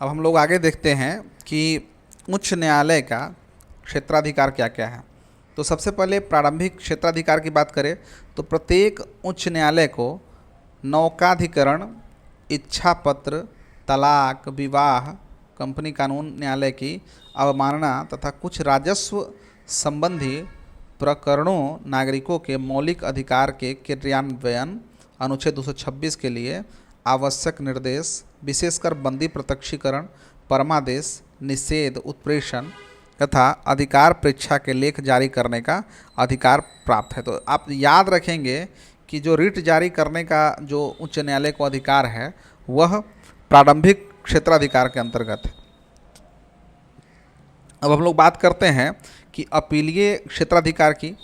अब हम लोग आगे देखते हैं कि उच्च न्यायालय का क्षेत्राधिकार क्या क्या है। तो सबसे पहले प्रारंभिक क्षेत्राधिकार की बात करें तो प्रत्येक उच्च न्यायालय को नौकाधिकरण, इच्छा पत्र, तलाक, विवाह, कंपनी कानून न्यायालय की अवमानना तथा कुछ राजस्व संबंधी प्रकरणों नागरिकों के मौलिक अधिकार के क्रियान्वयन अनुच्छेद 226 के लिए आवश्यक निर्देश, विशेषकर बंदी प्रत्यक्षीकरण, परमादेश, निषेध, उत्प्रेषण तथा अधिकार परीक्षा के लेख जारी करने का अधिकार प्राप्त है। तो आप याद रखेंगे कि जो रिट जारी करने का जो उच्च न्यायालय को अधिकार है वह प्रारंभिक क्षेत्राधिकार के अंतर्गत है। अब हम लोग बात करते हैं कि अपीलीय क्षेत्राधिकार की।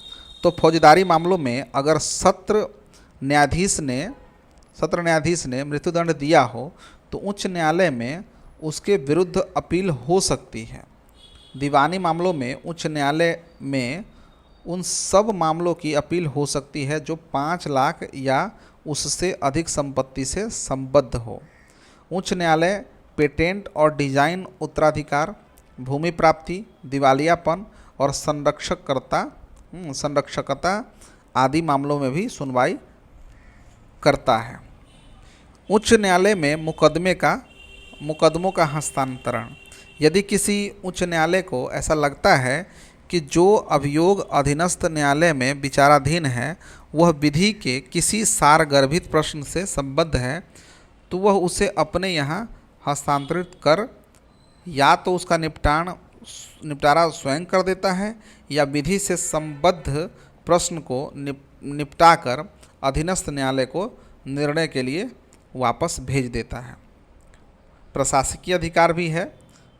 तो फौजदारी मामलों में अगर सत्र न्यायाधीश ने मृत्युदंड दिया हो तो उच्च न्यायालय में उसके विरुद्ध अपील हो सकती है। दीवानी मामलों में उच्च न्यायालय में उन सब मामलों की अपील हो सकती है जो 5 लाख या उससे अधिक संपत्ति से संबद्ध हो। उच्च न्यायालय पेटेंट और डिजाइन उत्तराधिकार, भूमि प्राप्ति, दिवालियापन और संरक्षकता आदि मामलों में भी सुनवाई करता है। उच्च न्यायालय में मुकदमों का हस्तांतरण। यदि किसी उच्च न्यायालय को ऐसा लगता है कि जो अभियोग अधीनस्थ न्यायालय में विचाराधीन है वह विधि के किसी सारगर्भित प्रश्न से संबद्ध है तो वह उसे अपने यहाँ हस्तांतरित कर या तो उसका निपटारा स्वयं कर देता है या विधि से संबद्ध प्रश्न को निपटाकर अधीनस्थ न्यायालय को निर्णय के लिए वापस भेज देता है। प्रशासकीय अधिकार भी है।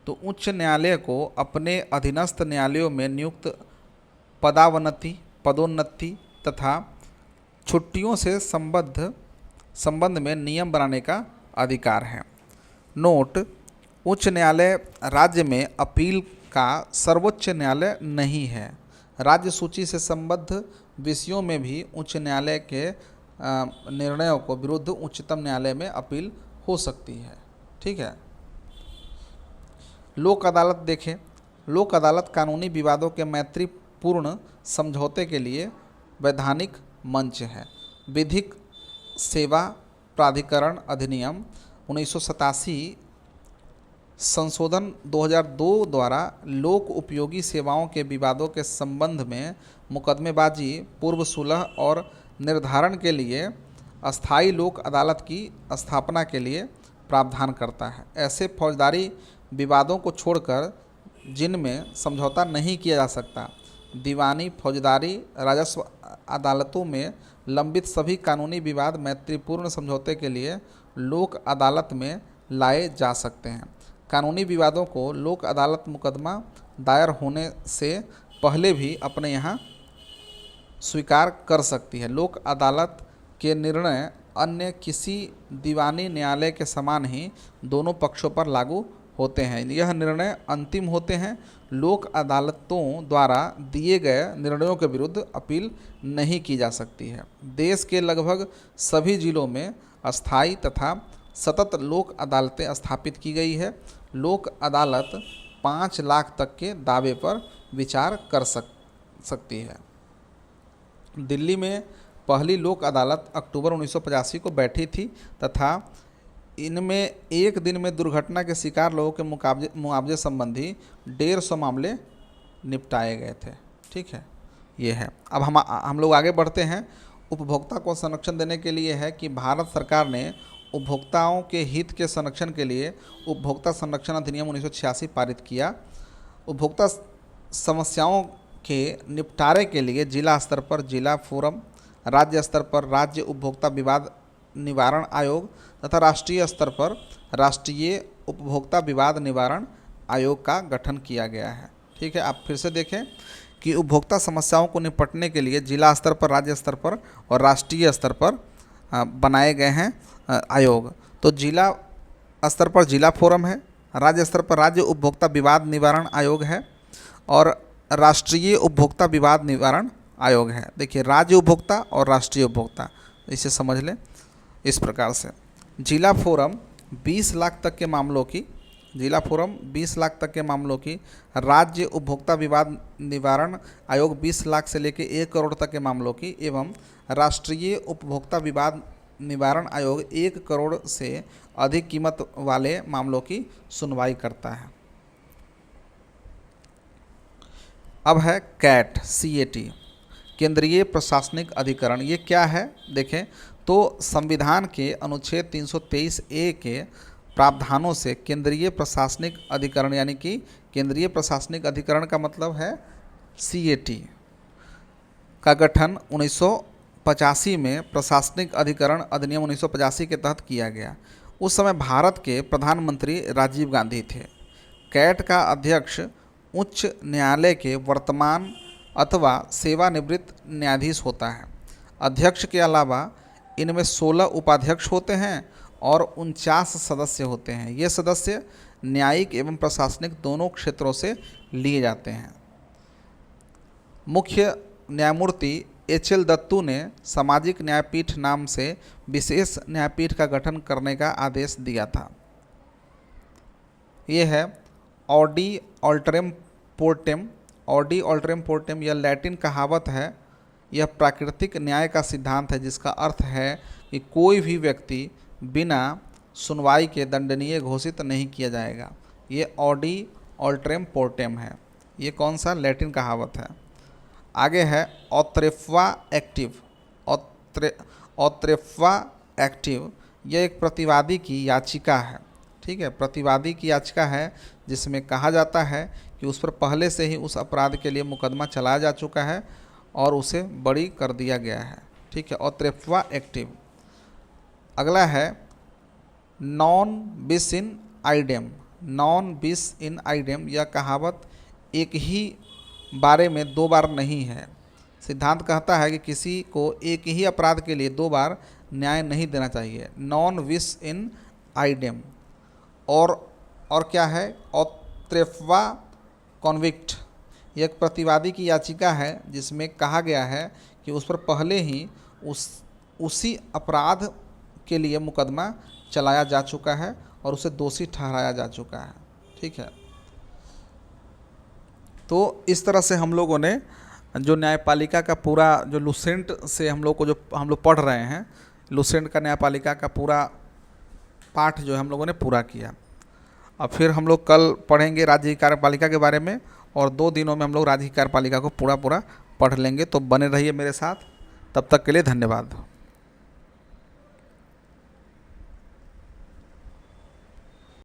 तो उच्च न्यायालय को अपने अधीनस्थ न्यायालयों में नियुक्त पदोन्नति तथा छुट्टियों से संबंध में नियम बनाने का अधिकार है। नोट: उच्च न्यायालय राज्य में अपील का सर्वोच्च न्यायालय नहीं है। राज्य सूची से संबद्ध विषयों में भी उच्च न्यायालय के निर्णयों को विरुद्ध उच्चतम न्यायालय में अपील हो सकती है। ठीक है। लोक अदालत देखें। लोक अदालत कानूनी विवादों के मैत्रीपूर्ण समझौते के लिए वैधानिक मंच है। विधिक सेवा प्राधिकरण अधिनियम 1987 संशोधन 2002 द्वारा लोक उपयोगी सेवाओं के विवादों के संबंध में मुकदमेबाजी, पूर्व सुलह और निर्धारण के लिए अस्थायी लोक अदालत की स्थापना के लिए प्रावधान करता है। ऐसे फौजदारी विवादों को छोड़कर जिनमें समझौता नहीं किया जा सकता, दीवानी, फौजदारी, राजस्व अदालतों में लंबित सभी कानूनी विवाद मैत्रीपूर्ण समझौते के लिए लोक अदालत में लाए जा सकते हैं। कानूनी विवादों को लोक अदालत मुकदमा दायर होने से पहले भी अपने यहाँ स्वीकार कर सकती है। लोक अदालत के निर्णय अन्य किसी दीवानी न्यायालय के समान ही दोनों पक्षों पर लागू होते हैं। यह निर्णय अंतिम होते हैं। लोक अदालतों द्वारा दिए गए निर्णयों के विरुद्ध अपील नहीं की जा सकती है। देश के लगभग सभी जिलों में अस्थायी तथा सतत लोक अदालतें स्थापित की गई है। लोक अदालत 5 लाख तक के दावे पर विचार कर सकती है। दिल्ली में पहली लोक अदालत अक्टूबर 1985 को बैठी थी तथा इनमें एक दिन में दुर्घटना के शिकार लोगों के मुआवजे संबंधी 150 मामले निपटाए गए थे। ठीक है, ये है। अब हम लोग आगे बढ़ते हैं। उपभोक्ता को संरक्षण देने के लिए है कि भारत सरकार ने उपभोक्ताओं के हित के संरक्षण के लिए उपभोक्ता संरक्षण अधिनियम 1986 पारित किया। उपभोक्ता समस्याओं के निपटारे के लिए जिला स्तर पर जिला फोरम, राज्य स्तर पर राज्य उपभोक्ता विवाद निवारण आयोग तथा राष्ट्रीय स्तर पर राष्ट्रीय उपभोक्ता विवाद निवारण आयोग का गठन किया गया है। ठीक है, आप फिर से देखें कि उपभोक्ता समस्याओं को निपटने के लिए जिला स्तर पर, राज्य स्तर पर और राष्ट्रीय स्तर पर बनाए गए हैं आयोग। तो जिला स्तर पर जिला फोरम है, राज्य स्तर पर राज्य उपभोक्ता विवाद निवारण आयोग है और राष्ट्रीय उपभोक्ता विवाद निवारण आयोग है। देखिए, राज्य उपभोक्ता और राष्ट्रीय उपभोक्ता, इसे समझ लें इस प्रकार से। जिला फोरम 20 लाख तक के मामलों की जिला फोरम 20 लाख तक के मामलों की, राज्य उपभोक्ता विवाद निवारण आयोग 20 लाख से लेकर 1 करोड़ तक के मामलों की, एवं राष्ट्रीय उपभोक्ता विवाद निवारण आयोग 1 करोड़ से अधिक कीमत वाले मामलों की सुनवाई करता है। अब है कैट, CAT, केंद्रीय प्रशासनिक अधिकरण। ये क्या है देखें तो संविधान के अनुच्छेद 323A के प्रावधानों से केंद्रीय प्रशासनिक अधिकरण, यानी कि केंद्रीय प्रशासनिक अधिकरण का मतलब है CAT का गठन 1985 में प्रशासनिक अधिकरण अधिनियम 1985 के तहत किया गया। उस समय भारत के प्रधानमंत्री राजीव गांधी थे। कैट का अध्यक्ष उच्च न्यायालय के वर्तमान अथवा सेवानिवृत्त न्यायाधीश होता है। अध्यक्ष के अलावा इनमें 16 उपाध्यक्ष होते हैं और 49 सदस्य होते हैं। ये सदस्य न्यायिक एवं प्रशासनिक दोनों क्षेत्रों से लिए जाते हैं। मुख्य न्यायमूर्ति HL दत्तू ने सामाजिक न्यायपीठ नाम से विशेष न्यायपीठ का गठन करने का आदेश दिया था। ये है ऑडी ऑल्टरम पोर्टेम। ऑडी ऑल्टरम पोर्टेम यह लैटिन कहावत है। यह प्राकृतिक न्याय का सिद्धांत है, जिसका अर्थ है कि कोई भी व्यक्ति बिना सुनवाई के दंडनीय घोषित नहीं किया जाएगा। ये ऑडी ऑल्टरम पोर्टेम है। ये कौन सा लैटिन कहावत है। आगे है ऑत्रेफ्वा एक्टिव। ऑत्रेफ्वा एक्टिव यह एक प्रतिवादी की याचिका है। ठीक है, प्रतिवादी की याचिका है जिसमें कहा जाता है कि उस पर पहले से ही उस अपराध के लिए मुकदमा चलाया जा चुका है और उसे बरी कर दिया गया है। ठीक है, ऑत्रेफ्वा एक्टिव। अगला है नॉन बिस इन आइडेम। नॉन बिस इन आइडेम यह कहावत एक ही बारे में 2 बार नहीं है। सिद्धांत कहता है कि किसी को एक ही अपराध के लिए 2 बार न्याय नहीं देना चाहिए। नॉन विस इन आइडेम। और क्या है ऑत्रेफ्वा कॉन्विक्ट। यह एक प्रतिवादी की याचिका है जिसमें कहा गया है कि उस पर पहले ही उसी अपराध के लिए मुकदमा चलाया जा चुका है और उसे दोषी ठहराया जा चुका है। ठीक है, तो इस तरह से हम लोगों ने जो न्यायपालिका का पूरा जो लुसेंट से हम लोग पढ़ रहे हैं, लुसेंट का न्यायपालिका का पूरा पाठ जो है हम लोगों ने पूरा किया। अब फिर हम लोग कल पढ़ेंगे राज्य कार्यपालिका के बारे में और 2 दिनों में हम लोग राज्य कार्यपालिका को पूरा पढ़ लेंगे। तो बने रहिए मेरे साथ, तब तक के लिए धन्यवाद।